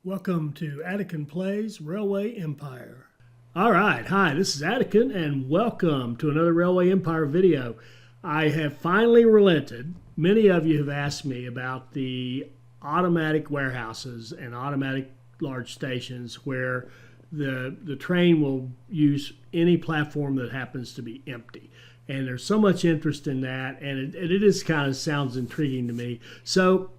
Welcome to Attican Plays Railway Empire. Alright, hi, this is Attican and welcome to another Railway Empire video. I have finally relented. Many of you have asked me about the automatic warehouses and automatic large stations where the train will use any platform that happens to be empty. And there's so much interest in that, and it is kind of sounds intriguing to me. So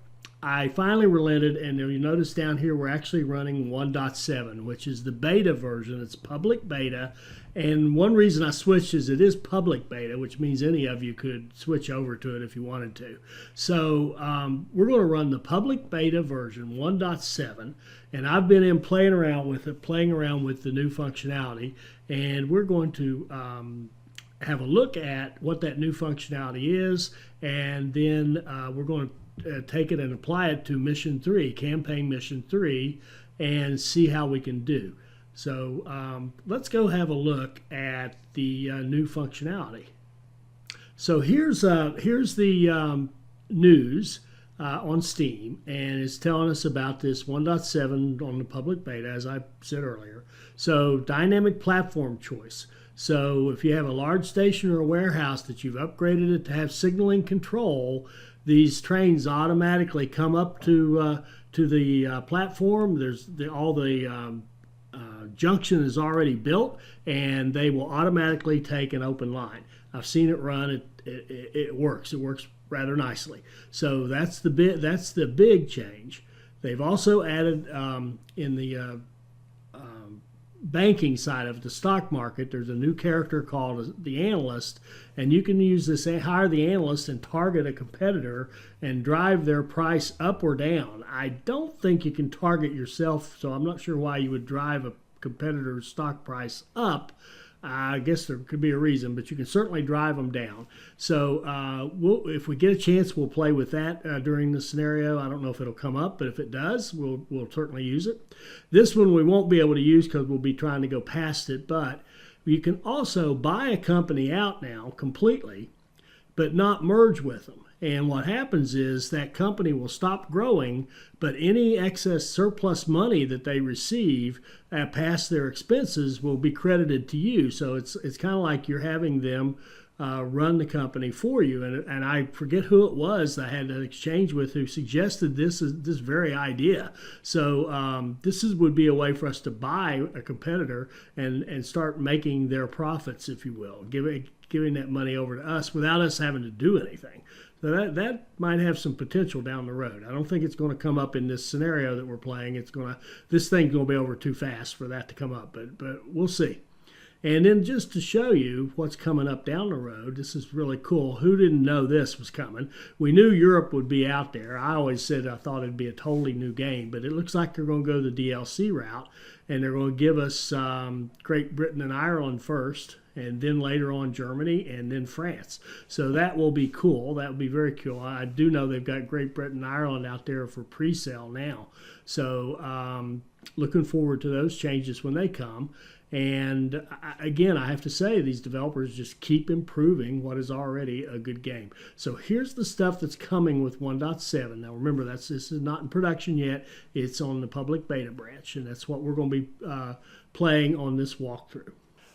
I finally relented, and you notice down here we're actually running 1.7, which is the beta version. It's public beta, and one reason I switched is it is public beta, which means any of you could switch over to it if you wanted to. So we're going to run the public beta version 1.7, and I've been playing around with the new functionality, and we're going to have a look at what that new functionality is, and then we're going to take it and apply it to mission 3, campaign mission 3, and see how we can do. So let's go have a look at the new functionality. So here's the news on Steam, and it's telling us about this 1.7 on the public beta, as I said earlier. So dynamic platform choice. So if you have a large station or a warehouse that you've upgraded it to have signaling control, these trains automatically come up to the platform. All the junction is already built, and they will automatically take an open line. I've seen it run. It works. It works rather nicely. So that's the big change. They've also added in the banking side of the stock market, there's a new character called the Analyst, and you can use this, hire the Analyst and target a competitor and drive their price up or down. I don't think you can target yourself, so I'm not sure why you would drive a competitor's stock price up. I guess there could be a reason, but you can certainly drive them down. So if we get a chance, we'll play with that during the scenario. I don't know if it'll come up, but if it does, we'll certainly use it. This one we won't be able to use because we'll be trying to go past it, but you can also buy a company out now completely, but not merge with them. And what happens is that company will stop growing, but any excess surplus money that they receive past their expenses will be credited to you. So it's kind of like you're having them run the company for you. And I forget who it was that I had an exchange with who suggested this very idea. So would be a way for us to buy a competitor and start making their profits, if you will, giving that money over to us without us having to do anything. So that might have some potential down the road. I don't think it's going to come up in this scenario that we're playing. This thing's going to be over too fast for that to come up, but we'll see. And then just to show you what's coming up down the road, this is really cool. Who didn't know this was coming? We knew Europe would be out there. I always said I thought it'd be a totally new game, but it looks like they're going to go the DLC route, and they're going to give us Great Britain and Ireland first, and then later on Germany, and then France. So that will be cool. That will be very cool. I do know they've got Great Britain and Ireland out there for pre-sale now. So looking forward to those changes when they come. And again, I have to say, these developers just keep improving what is already a good game. So here's the stuff that's coming with 1.7. Now remember, this is not in production yet. It's on the public beta branch, and that's what we're going to be playing on this walkthrough.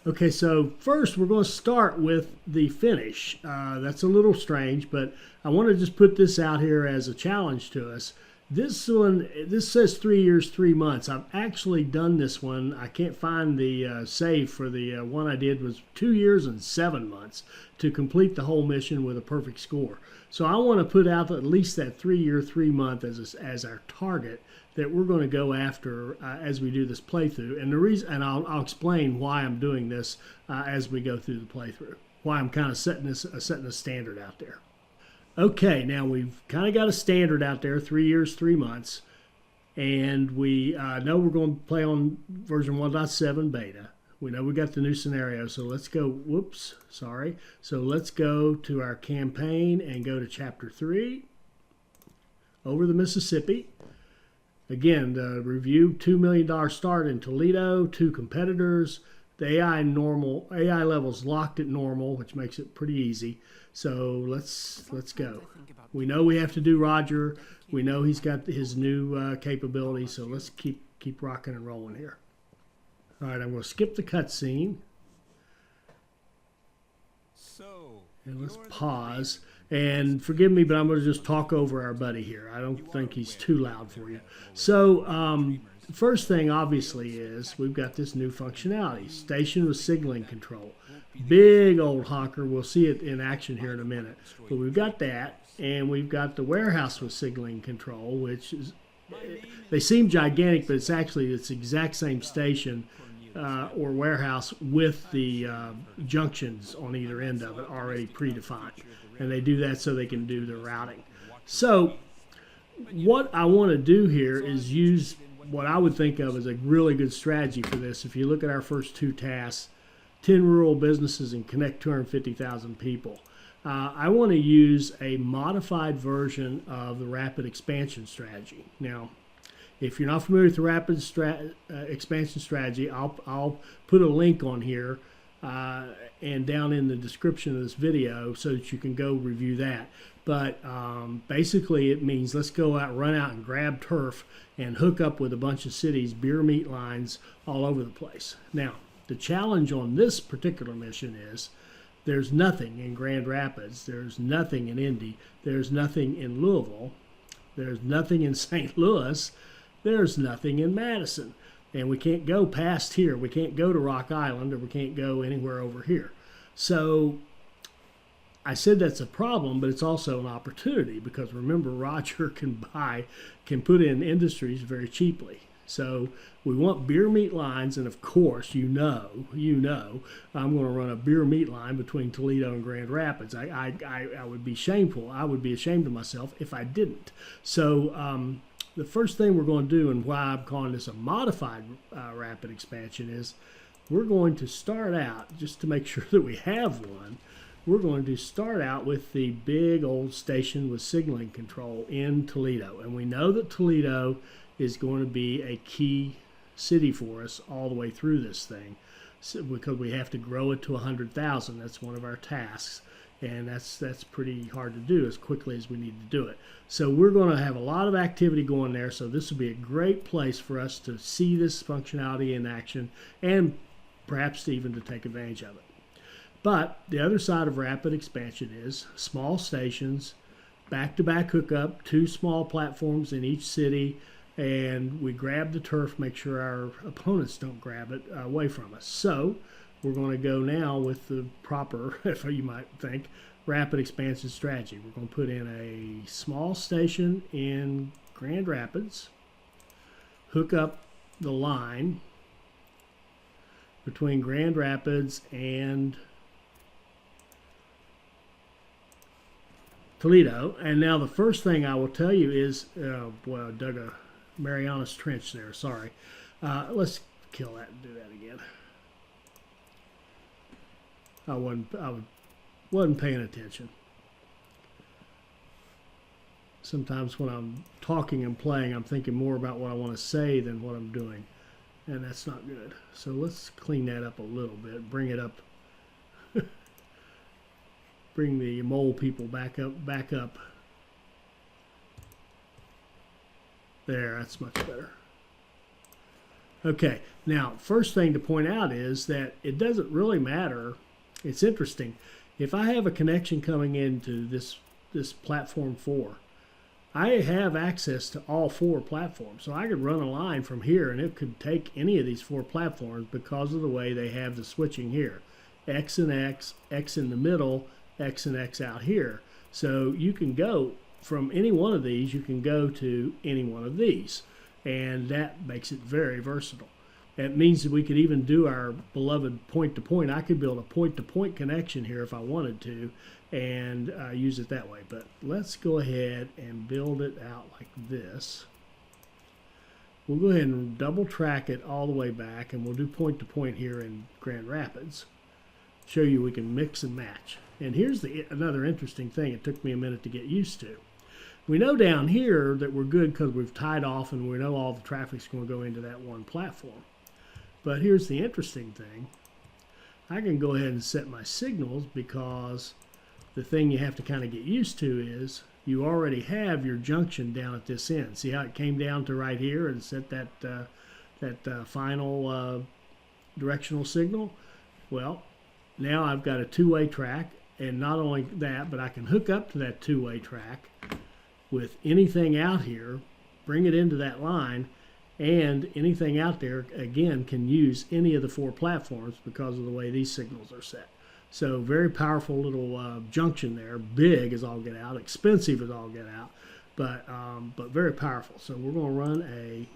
Okay, so first we're going to start with the finish. That's a little strange, but I want to just put this out here as a challenge to us. This says 3 years, 3 months. I've actually done this one. I can't find the save for the one I did was 2 years and 7 months to complete the whole mission with a perfect score. So I want to put out at least that 3 year, 3 month as our target that we're going to go after as we do this playthrough. And the reason, and I'll explain why I'm doing this as we go through the playthrough. Why I'm kind of setting a standard out there. Okay, now we've kind of got a standard out there, 3 years, 3 months, and we know we're going to play on version 1.7 beta. We know we got the new scenario, so let's go, So let's go to our campaign and go to chapter 3, over the Mississippi. Again, the review, $2 million start in Toledo, 2 competitors, the AI level's locked at normal, which makes it pretty easy. So let's go. We know we have to do Roger. We know he's got his new capability. So let's keep rocking and rolling here. All right, I'm going to skip the cutscene. And let's pause. And forgive me, but I'm going to just talk over our buddy here. I don't think he's too loud for you. So the first thing, obviously, is we've got this new functionality. Station with signaling control. Big old honker. We'll see it in action here in a minute. But we've got that. And we've got the warehouse with signaling control, which is, they seem gigantic, but it's the exact same station or warehouse with the junctions on either end of it already predefined. And they do that so they can do the routing. So what I want to do here is use what I would think of as a really good strategy for this. If you look at our first two tasks, 10 rural businesses and connect 250,000 people. I want to use a modified version of the rapid expansion strategy. Now, if you're not familiar with the rapid expansion strategy, I'll put a link on here and down in the description of this video so that you can go review that. But basically it means let's go out, run out and grab turf and hook up with a bunch of cities, beer meat lines all over the place. Now, the challenge on this particular mission is there's nothing in Grand Rapids, there's nothing in Indy, there's nothing in Louisville, there's nothing in St. Louis, there's nothing in Madison. And we can't go past here. We can't go to Rock Island, or we can't go anywhere over here. So I said that's a problem, but it's also an opportunity because remember, Roger can put in industries very cheaply. So we want beer meat lines, and of course, you know, I'm going to run a beer meat line between Toledo and Grand Rapids. I would be shameful. I would be ashamed of myself if I didn't. So the first thing we're going to do, and why I'm calling this a modified rapid expansion, is we're going to start out, just to make sure that we have one, we're going to start out with the big old station with signaling control in Toledo. And we know that Toledo is going to be a key city for us all the way through this thing, because we have to grow it to 100,000. That's one of our tasks. And that's pretty hard to do as quickly as we need to do it. So we're going to have a lot of activity going there. So this will be a great place for us to see this functionality in action and perhaps even to take advantage of it. But the other side of rapid expansion is small stations, back-to-back hookup, 2 small platforms in each city, and we grab the turf, make sure our opponents don't grab it away from us. So we're going to go now with the proper, if you might think, rapid expansion strategy. We're going to put in a small station in Grand Rapids, hook up the line between Grand Rapids and Toledo. And now the first thing I will tell you is, boy, I dug a Marianas Trench there, sorry. Let's kill that and do that again. I wasn't paying attention. Sometimes when I'm talking and playing, I'm thinking more about what I want to say than what I'm doing, and that's not good. So let's clean that up a little bit, bring it up, bring the mole people back up. There, that's much better. Okay, now first thing to point out is that it doesn't really matter. It's interesting. If I have a connection coming into this platform 4, I have access to all 4 platforms. So I could run a line from here and it could take any of these 4 platforms because of the way they have the switching here. X and X, X in the middle, X and X out here. So you can go from any one of these, you can go to any one of these. And that makes it very versatile. That means that we could even do our beloved point-to-point. I could build a point-to-point connection here if I wanted to and use it that way. But let's go ahead and build it out like this. We'll go ahead and double track it all the way back, and we'll do point-to-point here in Grand Rapids. Show you we can mix and match. And here's another interesting thing it took me a minute to get used to. We know down here that we're good because we've tied off and we know all the traffic's going to go into that one platform. But here's the interesting thing. I can go ahead and set my signals, because the thing you have to kind of get used to is you already have your junction down at this end. See how it came down to right here and set that final directional signal? Well, now I've got a two-way track, and not only that, but I can hook up to that two-way track with anything out here, bring it into that line, and anything out there, again, can use any of the 4 platforms because of the way these signals are set. So very powerful little junction there, big as all get out, expensive as all get out, but very powerful. So we're going to run a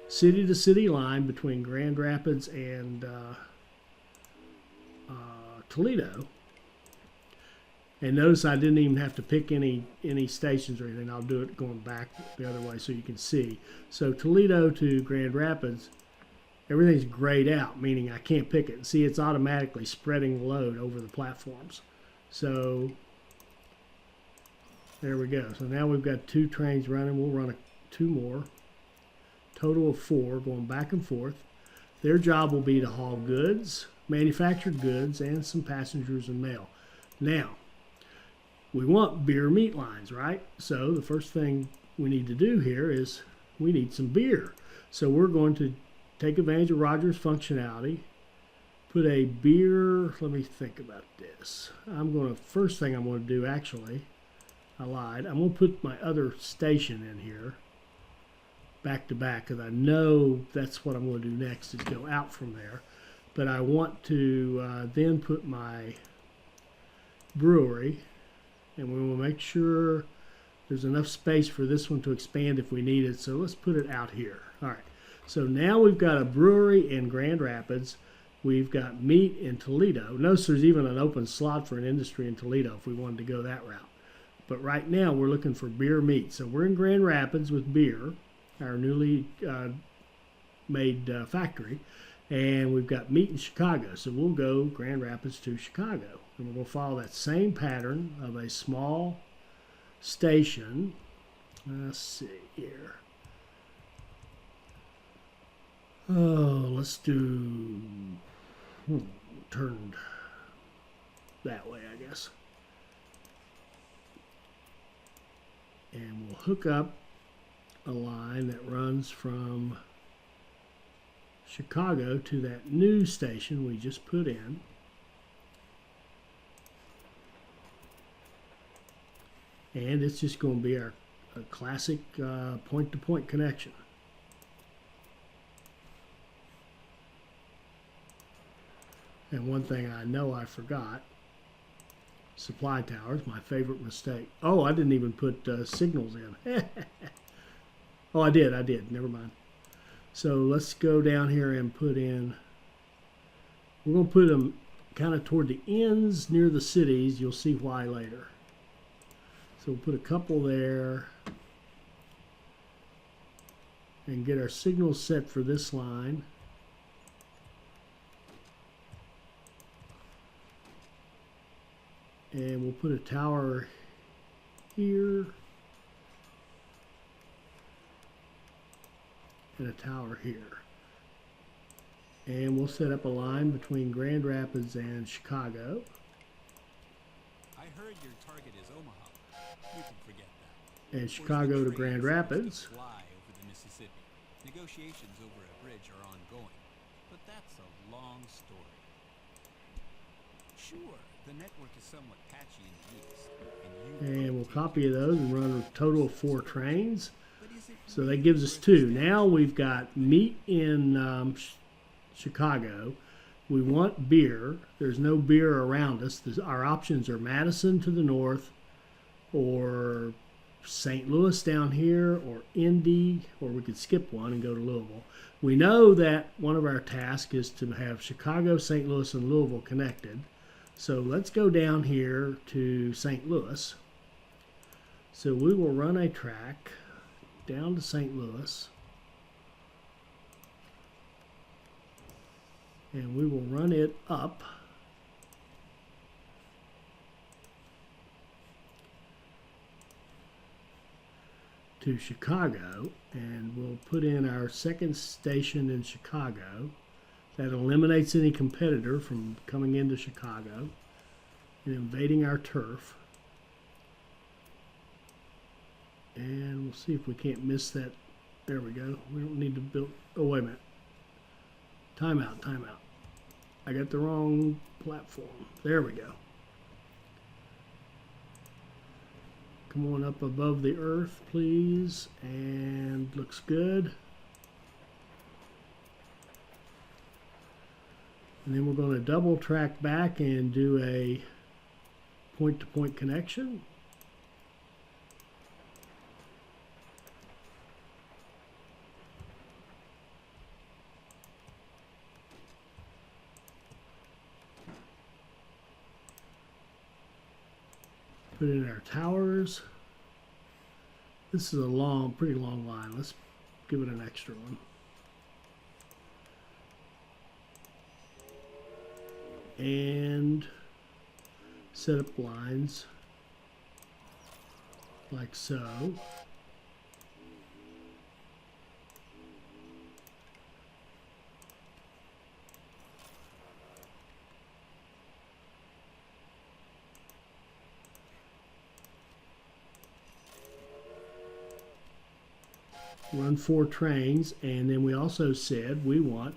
city-to-city line between Grand Rapids and Toledo. And notice I didn't even have to pick any stations or anything. I'll do it going back the other way so you can see. So Toledo to Grand Rapids, everything's grayed out, meaning I can't pick it. See, it's automatically spreading the load over the platforms. So there we go. So now we've got 2 trains running. We'll run 2 more. Total of 4 going back and forth. Their job will be to haul goods, manufactured goods, and some passengers and mail. Now, we want beer meat lines, right? So the first thing we need to do here is we need some beer. So we're going to take advantage of Roger's functionality, put a beer, let me think about this. First thing I'm going to do, actually, I lied. I'm going to put my other station in here, back to back, because I know that's what I'm going to do next, is go out from there. But I want to then put my brewery, and we will make sure there's enough space for this one to expand if we need it. So let's put it out here. All right. So now we've got a brewery in Grand Rapids. We've got meat in Toledo. Notice there's even an open slot for an industry in Toledo if we wanted to go that route. But right now we're looking for beer meat. So we're in Grand Rapids with beer, our newly made factory. And we've got meat in Chicago. So we'll go Grand Rapids to Chicago. And we're going to follow that same pattern of a small station. Let's see here. Oh, let's do turned that way, I guess. And we'll hook up a line that runs from Chicago to that new station we just put in. And it's just going to be our classic point-to-point connection. And one thing I know I forgot, supply towers, my favorite mistake. Oh, I didn't even put signals in. Oh, I did. Never mind. So let's go down here and put in, we're going to put them kind of toward the ends near the cities. You'll see why later. So we'll put a couple there and get our signals set for this line. And we'll put a tower here and a tower here. And we'll set up a line between Grand Rapids and Chicago. I heard your target is Omaha. You can forget that. And Chicago to Grand Rapids. Fly over the Mississippi. Negotiations over a bridge are ongoing, but that's a long story. Sure, the network is somewhat patchy in the east, and we'll copy those and run a total of 4 trains. So that gives us 2. Now we've got meat in Chicago. We want beer. There's no beer around us. Our options are Madison to the north, or St. Louis down here, or Indy, or we could skip one and go to Louisville. We know that one of our tasks is to have Chicago, St. Louis, and Louisville connected. So let's go down here to St. Louis. So we will run a track down to St. Louis. And we will run it up to Chicago, and we'll put in our second station in Chicago. That eliminates any competitor from coming into Chicago and invading our turf. And we'll see if we can't miss that. There we go. We don't need to build. Oh, wait a minute. Timeout, timeout. I got the wrong platform. There we go. Come on up above the earth, please. And looks good. And then we're going to double track back and do a point-to-point connection. Put in our towers. This is a long, pretty long line. Let's give it an extra one. And set up lines like so. Run 4 trains, and then we also said we want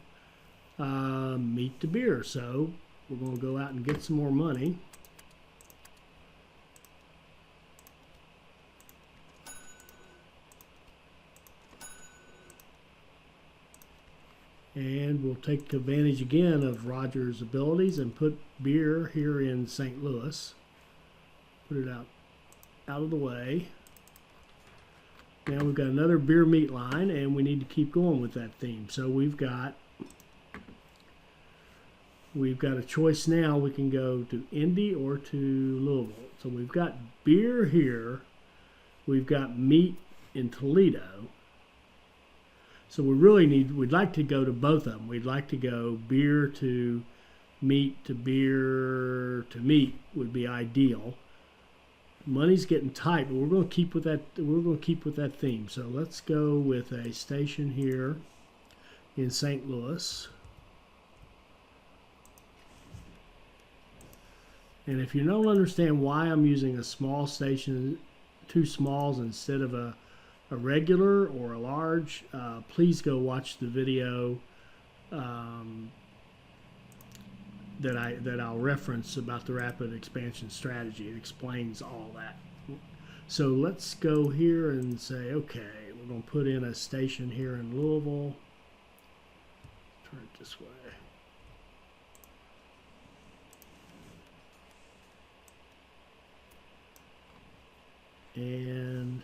meat to beer, so we're going to go out and get some more money. And we'll take advantage again of Roger's abilities and put beer here in St. Louis. Put it out of the way. Now we've got another beer meat line, and we need to keep going with that theme. So we've got a choice now. We can go to Indy or to Louisville. So we've got beer here. We've got meat in Toledo. So we'd like to go to both of them. We'd like to go beer to meat to beer to meat would be ideal. Money's getting tight, but we're going to keep with that. We're going to keep with that theme. So let's go with a station here in St. Louis. And if you don't understand why I'm using a small station, 2 smalls instead of a regular or a large, please go watch the video that I'll reference about the rapid expansion strategy. It explains all that. So let's go here and say, okay, we're going to put in a station here in Louisville. Turn it this way. And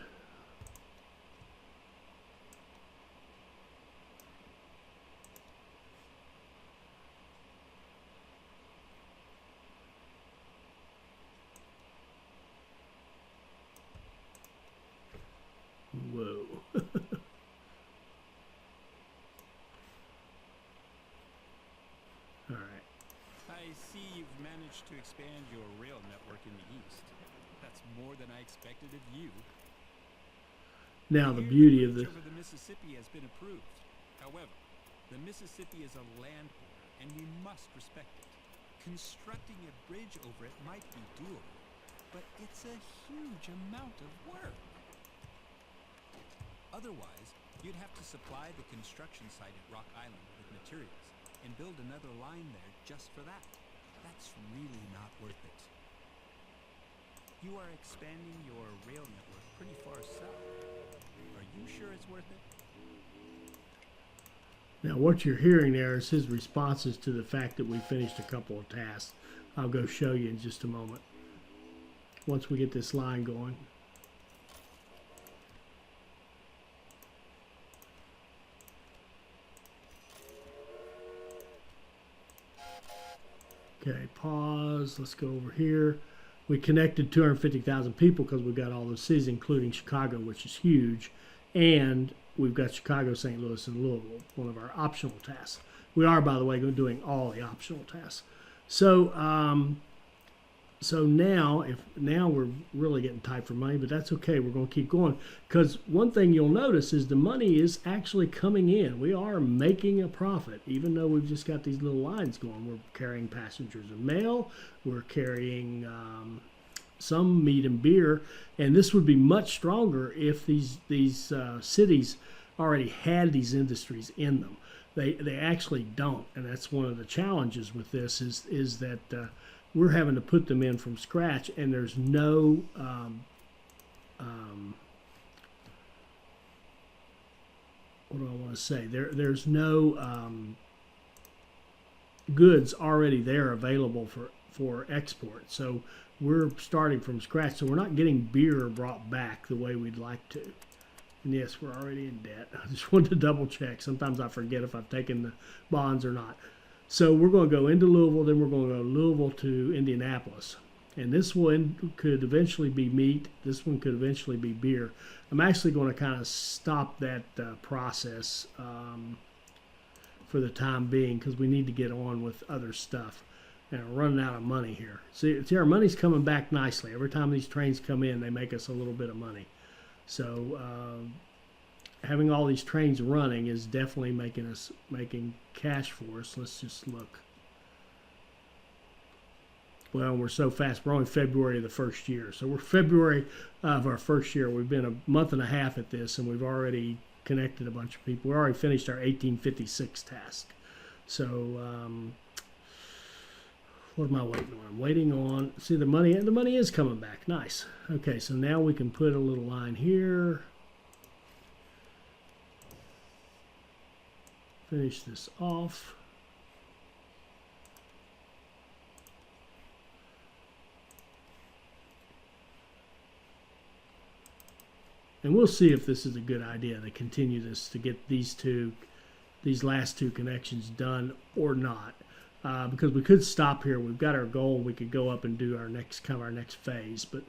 whoa. All right. I see you've managed to expand your rail network in the east. That's more than I expected of you. Now the beauty of the this. bridge over the Mississippi has been approved. However, the Mississippi is a land border, and we must respect it. Constructing a bridge over it might be doable, but it's a huge amount of work. Otherwise, you'd have to supply the construction site at Rock Island with materials and build another line there just for that. That's really not worth it. You are expanding your rail network pretty far south. Are you sure it's worth it? Now what you're hearing there is his responses to the fact that we finished a couple of tasks. I'll go show you in just a moment once we get this line going. Okay, pause. Let's go over here. We connected 250,000 people because we've got all those cities, including Chicago, which is huge. And we've got Chicago, St. Louis, and Louisville, one of our optional tasks. We are, by the way, doing all the optional tasks. So So now we're really getting tight for money, but that's okay. We're going to keep going because one thing you'll notice is the money is actually coming in. We are making a profit, even though we've just got these little lines going. We're carrying passengers and mail. We're carrying some meat and beer, and this would be much stronger if these cities already had these industries in them. They actually don't, and that's one of the challenges with this is that we're having to put them in from scratch, and there's no what do I want to say? There's no goods already there available for export. So we're starting from scratch. So we're not getting beer brought back the way we'd like to. And yes, we're already in debt. I just wanted to double check. Sometimes I forget if I've taken the bonds or not. So we're going to go into Louisville, then we're going to go Louisville to Indianapolis. And this one could eventually be meat. This one could eventually be beer. I'm actually going to kind of stop that process for the time being because we need to get on with other stuff. And we're running out of money here. See, our money's coming back nicely. Every time these trains come in, they make us a little bit of money. So having all these trains running is definitely making cash for us. Let's just look. Well, we're so fast. We're only February of the first year. So we're February of our first year. We've been a month and a half at this, and we've already connected a bunch of people. We already finished our 1856 task. So what am I waiting on? I'm waiting on, see the money is coming back. Nice. Okay, so now we can put a little line here. Finish this off. And we'll see if this is a good idea to continue this to get these last two connections done or not. Because we could stop here. We've got our goal. We could go up and do our next phase. But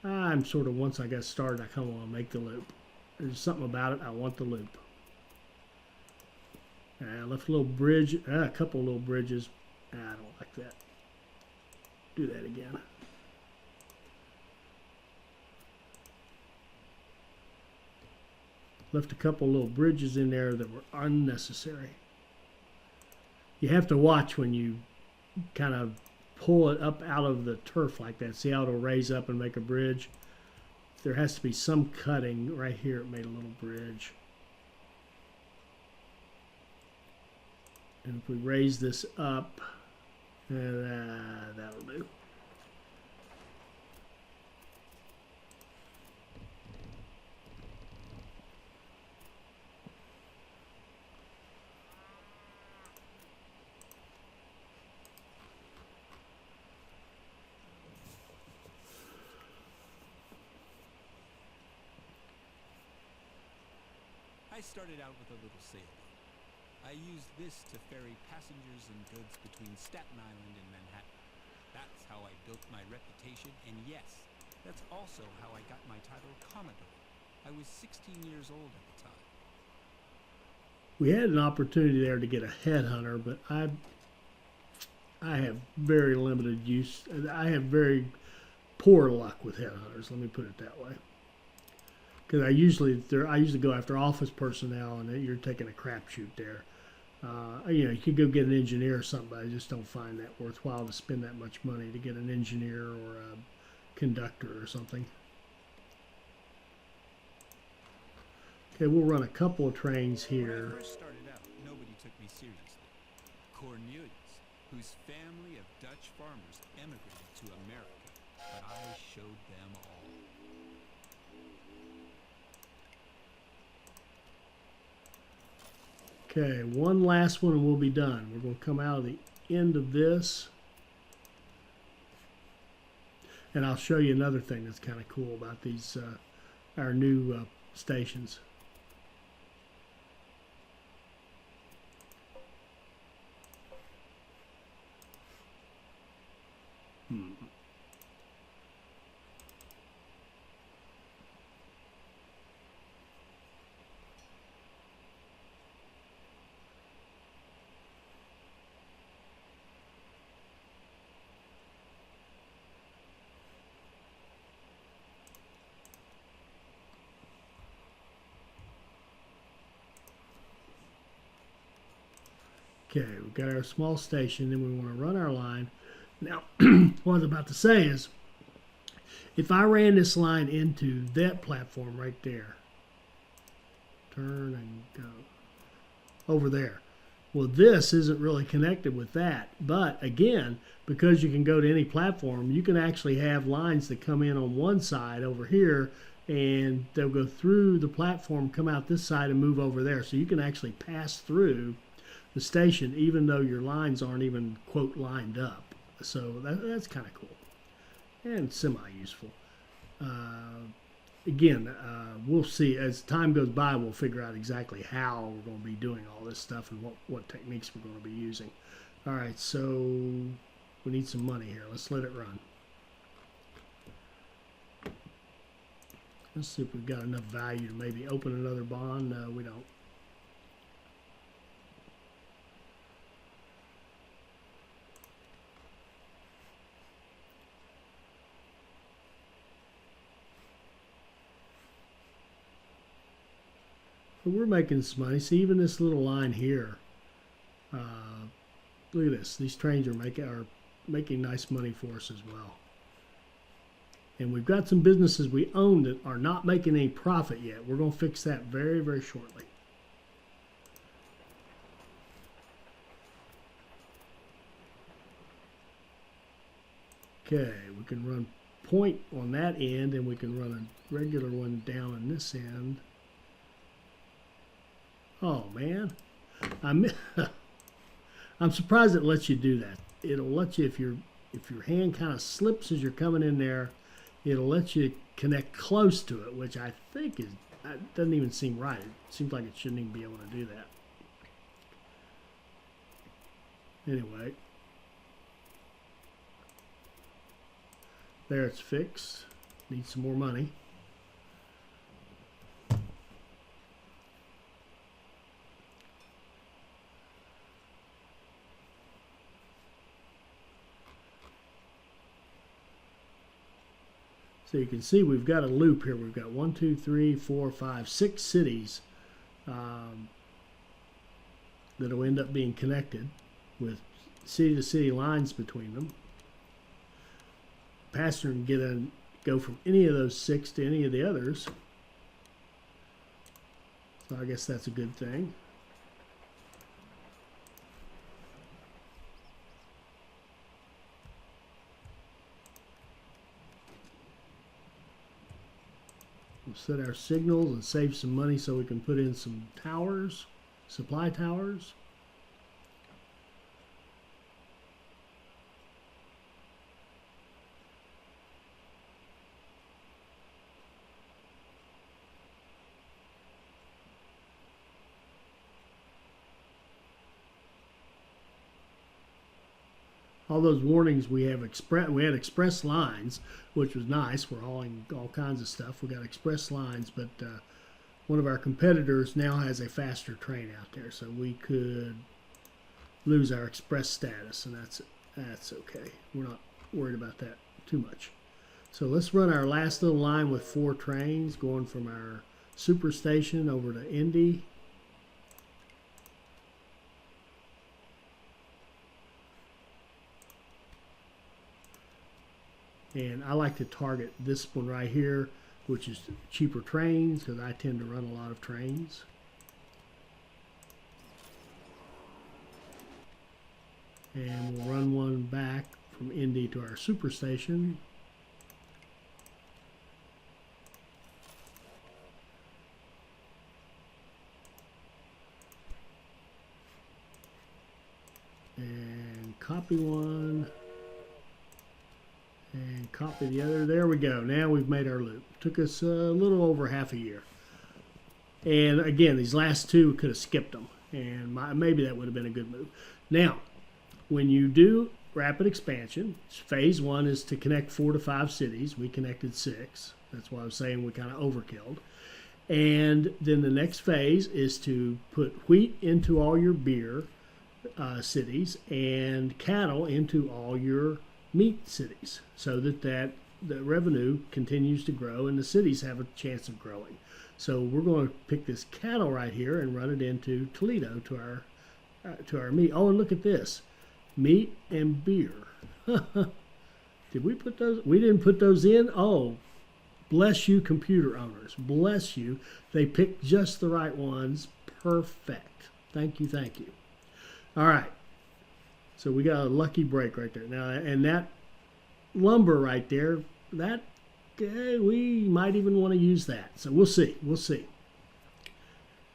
I'm sort of, once I get started, I kind of want to make the loop. There's something about it. I want the loop. I left a little bridge, a couple little bridges. I don't like that. Do that again. Left a couple little bridges in there that were unnecessary. You have to watch when you kind of pull it up out of the turf like that. See how it'll raise up and make a bridge? There has to be some cutting. Right here it made a little bridge. And if we raise this up, that'll do. I started out with a little sailboat. I used this to ferry passengers and goods between Staten Island and Manhattan. That's how I built my reputation, and yes, that's also how I got my title Commodore. I was 16 years old at the time. We had an opportunity there to get a headhunter, but I have very limited use. I have very poor luck with headhunters. Let me put it that way. Because I usually go after office personnel, and you're taking a crapshoot there. You could go get an engineer or something, but I just don't find that worthwhile to spend that much money to get an engineer or a conductor or something. Okay, we'll run a couple of trains here. When I first started out, nobody took me seriously. Cornelius, whose family of Dutch farmers emigrated to America, but I showed them all. Okay, one last one and we'll be done. We're going to come out of the end of this. And I'll show you another thing that's kind of cool about these, our new stations. Okay, we've got our small station, and we want to run our line. Now, what I was about to say is, if I ran this line into that platform right there, turn and go over there. Well, this isn't really connected with that. But again, because you can go to any platform, you can actually have lines that come in on one side over here, and they'll go through the platform, come out this side, and move over there. So you can actually pass through the station even though your lines aren't even, quote, lined up. So that's kind of cool and semi-useful. Again, we'll see as time goes by. We'll figure out exactly how we're going to be doing all this stuff and what techniques we're going to be using. All right, so we need some money here. Let's let it run. Let's see if we've got enough value to maybe open another bond. No, we don't. But we're making some money. See, even this little line here. Look at this. These trains are making nice money for us as well. And we've got some businesses we own that are not making any profit yet. We're going to fix that very, very shortly. Okay, we can run point on that end, and we can run a regular one down on this end. Oh man, I'm surprised it lets you do that. It'll let you, if your hand kind of slips as you're coming in there, it'll let you connect close to it, which I think doesn't even seem right. It seems like it shouldn't even be able to do that. Anyway, there it's fixed. Need some more money. So you can see we've got a loop here. We've got 1, 2, 3, 4, 5, 6 cities that'll end up being connected with city-to-city lines between them. Passenger can go from any of those 6 to any of the others. So I guess that's a good thing. We'll set our signals and save some money so we can put in some towers, supply towers. All those warnings we had express lines, which was nice. We're hauling all kinds of stuff. We got express lines, but one of our competitors now has a faster train out there, so we could lose our express status, and that's okay. We're not worried about that too much. So let's run our last little line with 4 trains going from our super station over to Indy. And I like to target this one right here, which is cheaper trains, because I tend to run a lot of trains. And we'll run one back from Indy to our super station. And copy one. And copy the other. There we go. Now we've made our loop. Took us a little over half a year. And again, these last 2, we could have skipped them. And maybe that would have been a good move. Now, when you do rapid expansion, phase 1 is to connect 4 to 5 cities. We connected 6. That's why I was saying we kind of overkilled. And then the next phase is to put wheat into all your beer cities and cattle into all your meat cities, so that the revenue continues to grow and the cities have a chance of growing. So we're going to pick this cattle right here and run it into Toledo to our to our meat. Oh, and look at this, meat and beer. Did we put those? We didn't put those in. Oh, bless you, computer owners. Bless you. They picked just the right ones. Perfect. Thank you. Thank you. All right. So we got a lucky break right there. Now, and that lumber right there, that we might even want to use that. So we'll see. We'll see.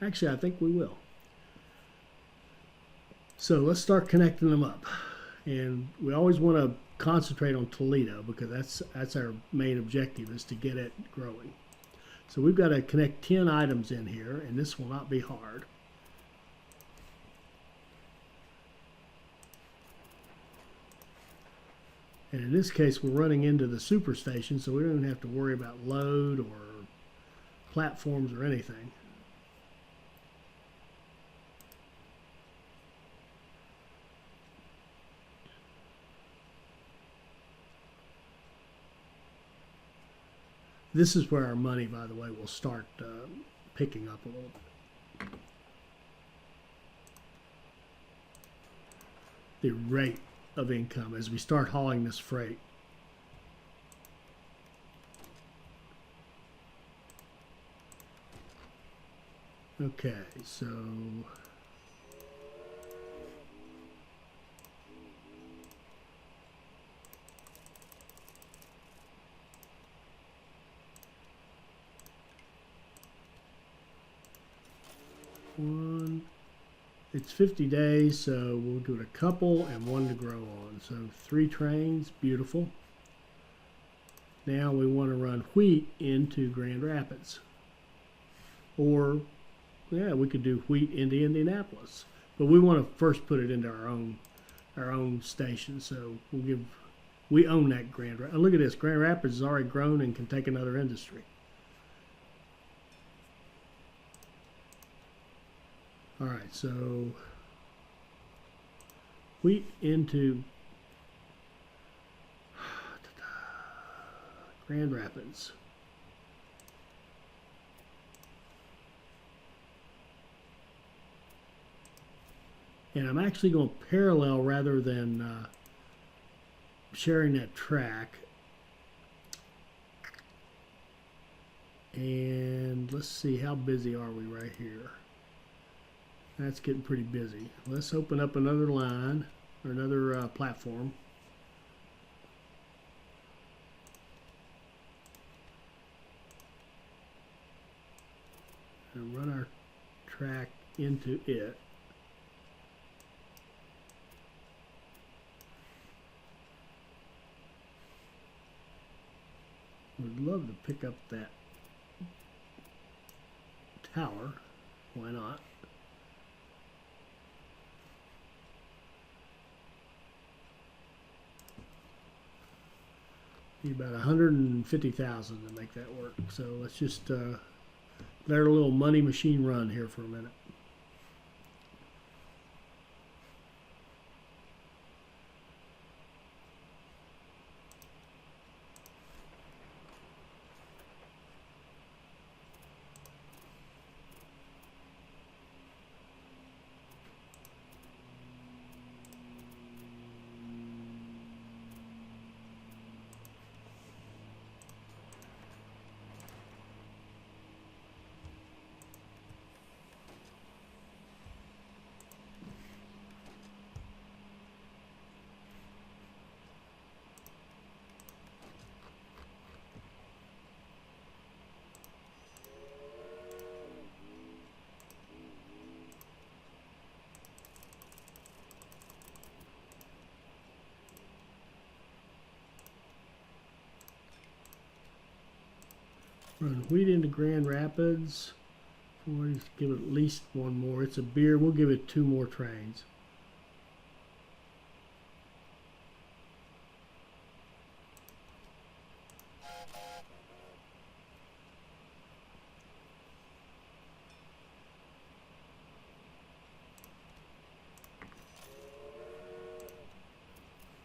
Actually, I think we will. So let's start connecting them up. And we always want to concentrate on Toledo because that's our main objective, is to get it growing. So we've got to connect 10 items in here, and this will not be hard. And in this case, we're running into the superstation, so we don't even have to worry about load or platforms or anything. This is where our money, by the way, will start picking up a little bit. The rate of income as we start hauling this freight. Okay, so it's 50 days, so we'll do a couple and one to grow on. So 3 trains, beautiful. Now we want to run wheat into Grand Rapids. Or, yeah, we could do wheat into Indianapolis. But we want to first put it into our own station. So we own that Grand Rapids. Look at this, Grand Rapids is already grown and can take another industry. All right, so wheat into Grand Rapids. And I'm actually going to parallel rather than sharing that track. And let's see, how busy are we right here? That's getting pretty busy. Let's open up another line or another platform. And run our track into it. Would love to pick up that tower. Why not? Need about 150,000 to make that work. So let's just let our little money machine run here for a minute. Run wheat into Grand Rapids. We'll just give it at least one more. It's a beer. We'll give it 2 more trains.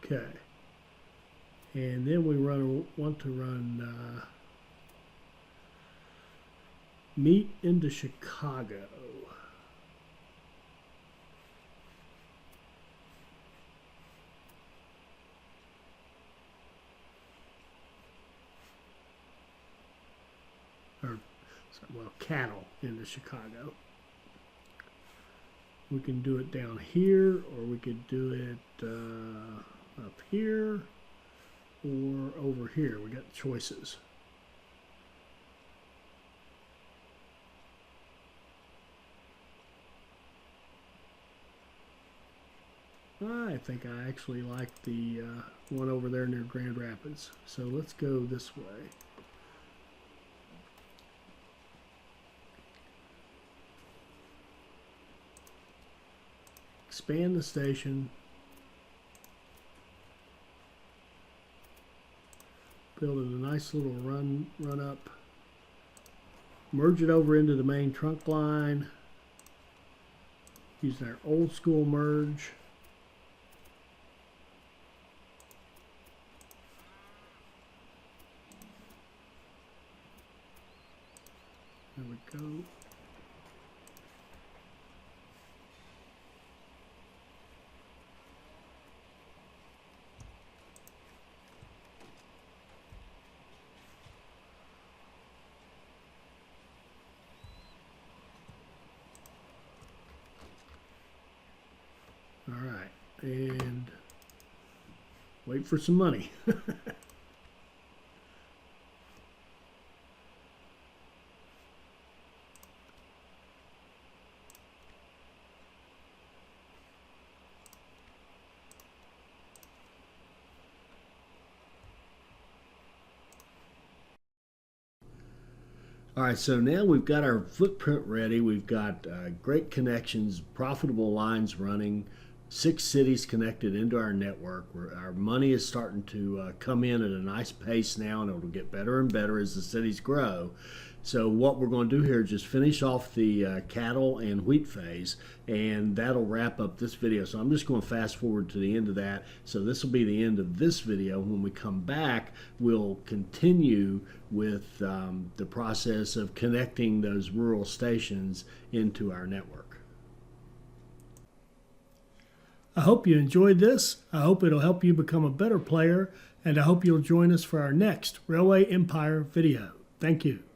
Okay. And then we want to run meat into Chicago. well, cattle into Chicago. We can do it down here, or we could do it up here, or over here. We got choices. I think I actually like the one over there near Grand Rapids. So let's go this way. Expand the station. Build a nice little run up. Merge it over into the main trunk line. Using our old school merge. There we go. All right, and wait for some money. All right, so now we've got our footprint ready. We've got great connections, profitable lines running, 6 cities connected into our network. Our money is starting to come in at a nice pace now, and it'll get better and better as the cities grow. So what we're going to do here is just finish off the cattle and wheat phase, and that'll wrap up this video. So I'm just going to fast forward to the end of that. So this will be the end of this video. When we come back, we'll continue with the process of connecting those rural stations into our network. I hope you enjoyed this. I hope it'll help you become a better player, and I hope you'll join us for our next Railway Empire video. Thank you.